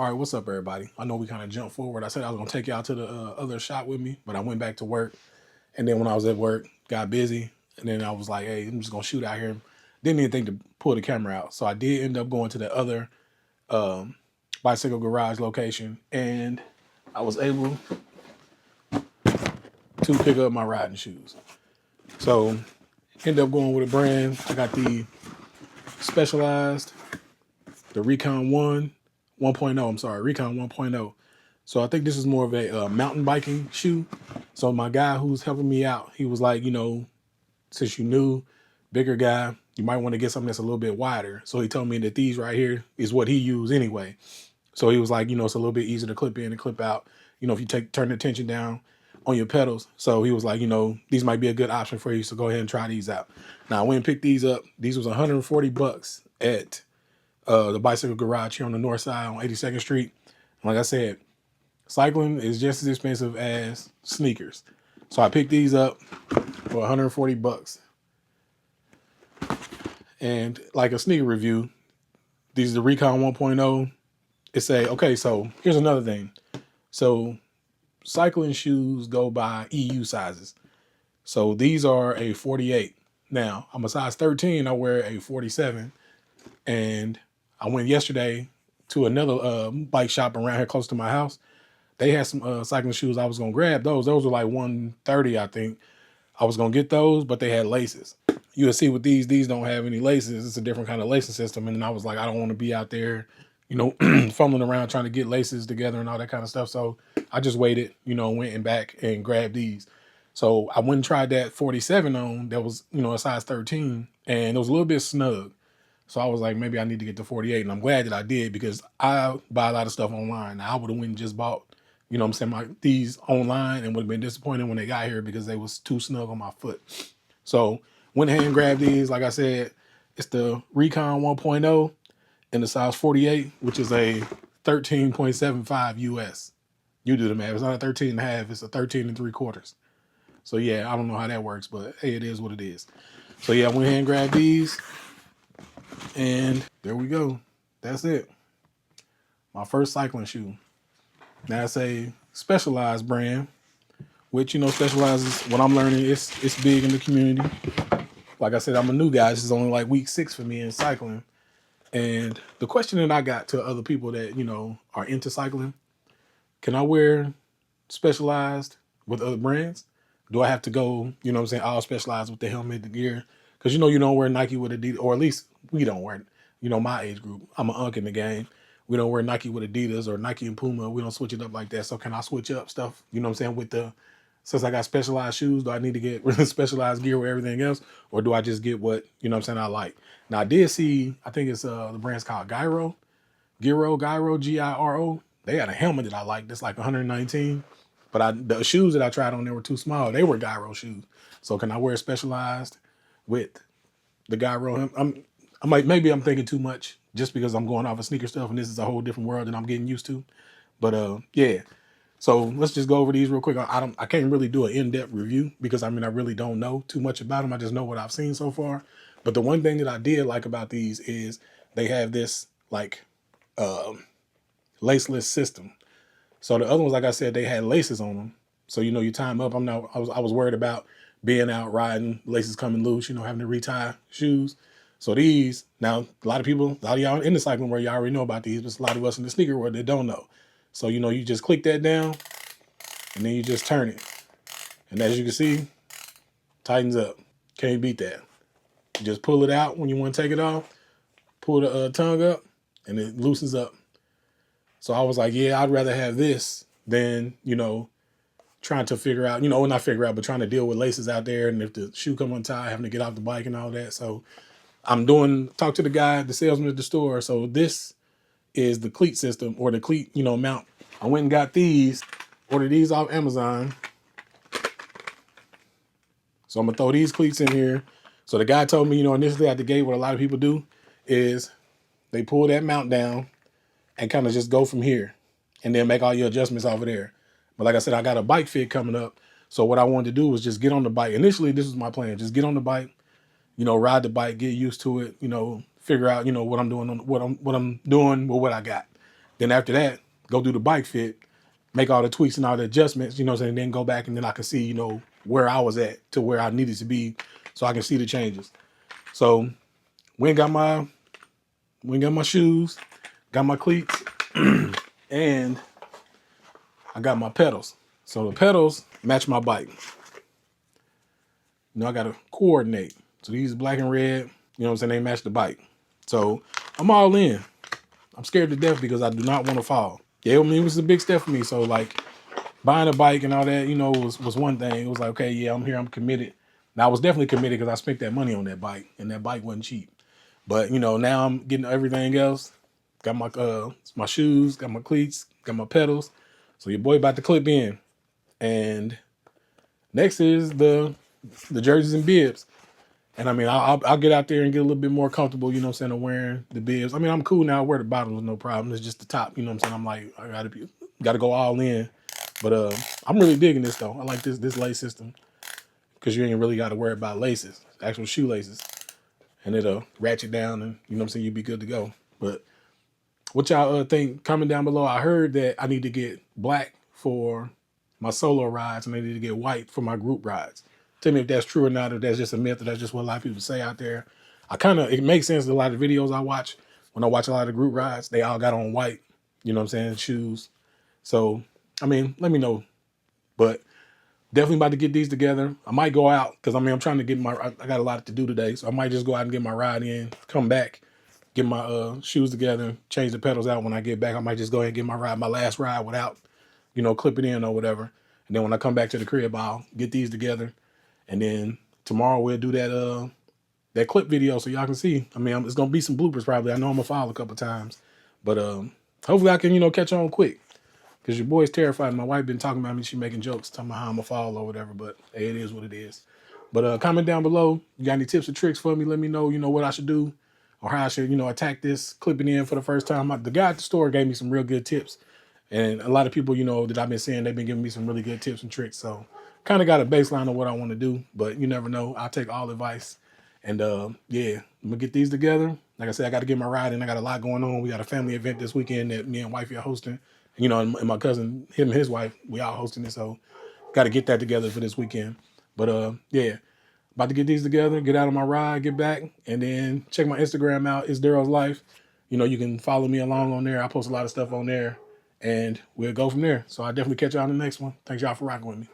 All right, what's up, everybody? I know we kind of jumped forward. I said I was gonna take y'all to the other shop with me, but I went back to work, and then when I was at work, got busy, and then I was like, "Hey, I'm just gonna shoot out here." Didn't even think to pull the camera out, so I did end up going to the other um, bicycle garage location, and I was able to pick up my riding shoes. So, ended up going with a brand. I got the Specialized, the Recon 1.0. I'm sorry, Recon 1.0. So I think this is more of a mountain biking shoe. So my guy who's helping me out, he was like, since you new, bigger guy, you might want to get something that's a little bit wider. So he told me that these right here is what he used anyway. So he was like, it's a little bit easier to clip in and clip out, if you turn the tension down on your pedals. So he was like, these might be a good option for you. So go ahead and try these out. Now I went and picked these up. These was $140 at the bicycle garage here on the north side on 82nd Street. And like I said, cycling is just as expensive as sneakers. So I picked these up for $140. And like a sneaker review, these are the Recon 1.0. Okay, so here's another thing. So cycling shoes go by EU sizes. So these are a 48. Now, I'm a size 13. I wear a 47. And I went yesterday to another bike shop around here close to my house. They had some cycling shoes. I was going to grab those. Those were like 130, I think. I was going to get those, but they had laces. You'll see with these don't have any laces. It's a different kind of lacing system. And then I was like, I don't want to be out there, fumbling around trying to get laces together and all that kind of stuff. So I just waited, went and back and grabbed these. So I went and tried that 47 on that was, a size 13, and it was a little bit snug. So I was like, maybe I need to get the 48. And I'm glad that I did, because I buy a lot of stuff online. Now, I would have went and just bought, these online, and would have been disappointed when they got here because they was too snug on my foot. So went ahead and grabbed these. Like I said, it's the Recon 1.0 in the size 48, which is a 13.75 US. You do the math. It's not a 13 and a half. It's a 13 and 3/4. So yeah, I don't know how that works, but hey, it is what it is. So yeah, I went ahead and grabbed these. And there we go. That's it. My first cycling shoe. Now it's a Specialized brand, which, Specialized is what I'm learning. It's big in the community. Like I said, I'm a new guy. This is only like week 6 for me in cycling. And the question that I got to other people that, are into cycling, can I wear Specialized with other brands? Do I have to go, all Specialized with the helmet, the gear? Because, you don't wear Nike with Adidas, or at least we don't wear, my age group. I'm an unk in the game. We don't wear Nike with Adidas or Nike and Puma. We don't switch it up like that. So can I switch up stuff, since I got Specialized shoes, do I need to get Specialized gear with everything else? Or do I just get what, I like? Now, I did see, I think it's the brand's called Gyro, Gyro. They had a helmet that I liked. That's like 119. But the shoes that I tried on there were too small. They were Gyro shoes. So can I wear Specialized with the Gyro? Maybe I'm thinking too much just because I'm going off of sneaker stuff and this is a whole different world that I'm getting used to. But yeah. So let's just go over these real quick. I can't really do an in-depth review because I really don't know too much about them. I just know what I've seen so far. But the one thing that I did like about these is they have this like laceless system. So the other ones, like I said, they had laces on them. So, you tie them up. I was worried about being out riding, laces coming loose, having to retie shoes. So these, now, a lot of y'all in the cycling world, y'all already know about these, but a lot of us in the sneaker world that don't know. So, you just click that down and then you just turn it. And as you can see, tightens up. Can't beat that. You just pull it out when you want to take it off, pull the tongue up, and it loosens up. So I was like, yeah, I'd rather have this than, trying to figure out, not figure out, but trying to deal with laces out there. And if the shoe come untied, having to get off the bike and all that. So talk to the guy, the salesman at the store. So this is the cleat system, or the cleat, mount. I went and got these, ordered these off Amazon. So I'm going to throw these cleats in here. So the guy told me, initially at the gate, what a lot of people do is they pull that mount down and kind of just go from here and then make all your adjustments over there. But like I said, I got a bike fit coming up. So what I wanted to do was just get on the bike. Initially, this was my plan. Just get on the bike, ride the bike, get used to it, figure out, what I'm doing, what I'm doing with what I got. Then after that, go do the bike fit, make all the tweaks and all the adjustments, you know what I'm saying, then go back and then I can see, you know, where I was at to where I needed to be so I can see the changes. So we got my shoes, got my cleats, and I got my pedals. So the pedals match my bike. You know, I gotta coordinate. So these black and red, you know what I'm saying, they match the bike. So I'm all in. I'm scared to death because I do not want to fall. Yeah, I mean, it was a big step for me. So like buying a bike and all that, you know, was one thing. It was like, okay, yeah, I'm here, I'm committed. Now I was definitely committed because I spent that money on that bike, and that bike wasn't cheap. But you know, now I'm getting everything else. Got my shoes, got my cleats, got my pedals. So your boy about to clip in. And next is the jerseys and bibs. And I mean, I'll get out there and get a little bit more comfortable, you know what I'm saying, of wearing the bibs. I mean, I'm cool now. I wear the bottoms, no problem. It's just the top, you know what I'm saying. I'm like, I gotta go all in. But I'm really digging this though. I like this lace system because you ain't really got to worry about laces, actual shoelaces, and it'll ratchet down, and you know what I'm saying, you'll be good to go. But what y'all think? Comment down below. I heard that I need to get black for my solo rides and I need to get white for my group rides. Tell me if that's true or not, if that's just a myth, or that's just what a lot of people say out there. It makes sense in a lot of videos I watch. When I watch a lot of group rides, they all got on white, you know what I'm saying, shoes. So, I mean, let me know. But definitely about to get these together. I might go out because I mean, I'm trying to get I got a lot to do today. So I might just go out and get my ride in, come back, get my shoes together, change the pedals out when I get back. I might just go ahead and get my last ride without, you know, clipping in or whatever. And then when I come back to the crib, I'll get these together. And then tomorrow we'll do that clip video so y'all can see. I mean, it's going to be some bloopers probably. I know I'm going to fall a couple times. But hopefully I can, you know, catch on quick. Because your boy's terrified. My wife been talking about me. She making jokes, talking about how I'm going to fall or whatever. But hey, it is what it is. But comment down below. You got any tips or tricks for me? Let me know, you know, what I should do or how I should, you know, attack this clipping in for the first time. The guy at the store gave me some real good tips. And a lot of people, you know, that I've been seeing, they've been giving me some really good tips and tricks. So kind of got a baseline of what I want to do. But you never know. I'll take all advice. And yeah, I'm going to get these together. Like I said, I got to get my ride in. I got a lot going on. We got a family event this weekend that me and wifey are hosting. You know, and my cousin, him and his wife, we all hosting it. So got to get that together for this weekend. But yeah, about to get these together, get out on my ride, get back, and then check my Instagram out. It's Daryl's Life. You know, you can follow me along on there. I post a lot of stuff on there, and we'll go from there. So I'll definitely catch y'all on the next one. Thanks y'all for rocking with me.